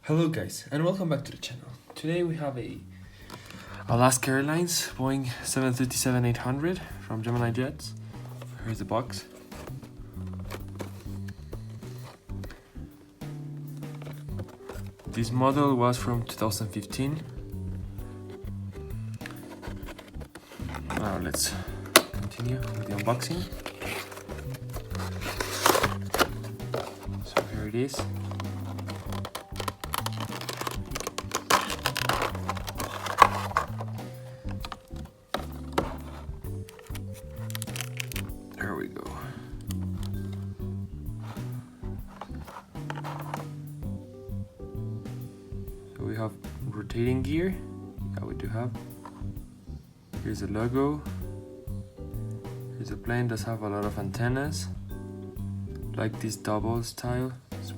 Hello guys and welcome back to the channel. Today we have Alaska Airlines Boeing 737-800 from Gemini Jets. Here's the box. This model was from 2015. Now let's continue with the unboxing. So here it is. There we go. So we have rotating gear. Yeah, we do have. Here's the logo. Here's a plane that have a lot of antennas, like this double style. It's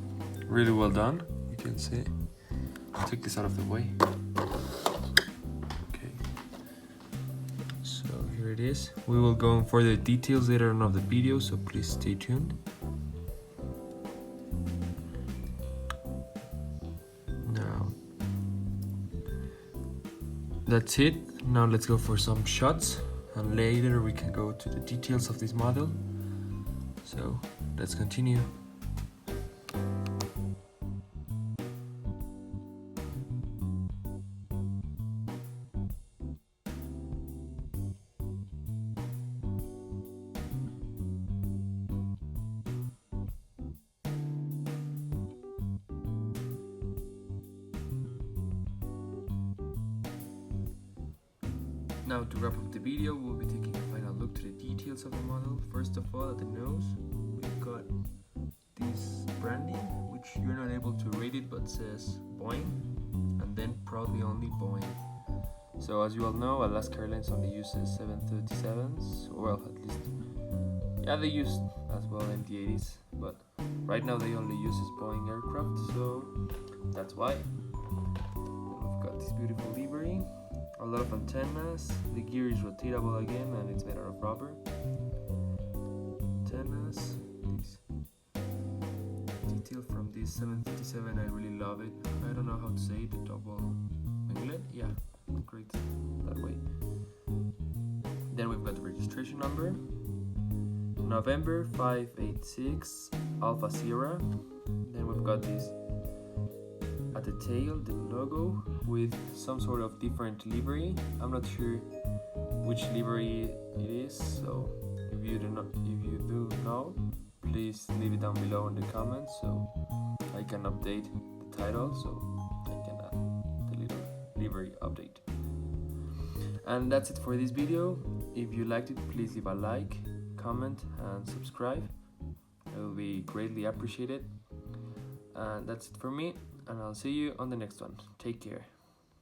really well done. You can see. I'll take this out of the way. Here it is. We will go in further details later on of the video, so please stay tuned. Now, that's it. Now let's go for some shots, and later we can go to the details of this model. So let's continue. Now to wrap up the video, we'll be taking a final look to the details of the model. First of all, at the nose, we've got this branding, which you're not able to read it, but says Boeing, and then proudly only Boeing. So as you all know, Alaska Airlines only uses 737s, well at least, yeah, they used as well in the 80s, but right now they only use Boeing aircraft, so that's why. We've got this beautiful livery. A lot of antennas. The gear is rotatable again and it's made out of rubber. Antennas. This detail from this 757, I really love it. I don't know how to say it, the double winglet. Yeah, great that way. Then we've got the registration number. November 586 Alpha Sierra. Then we've got this at the tail, the logo with some sort of different livery. I'm not sure which livery it is, so if you do know, please leave it down below in the comments so I can update the title, so I can add the little livery update. And that's it for this video. If you liked it, please leave a like, comment and subscribe. It will be greatly appreciated. And that's it for me, and I'll see you on the next one. Take care.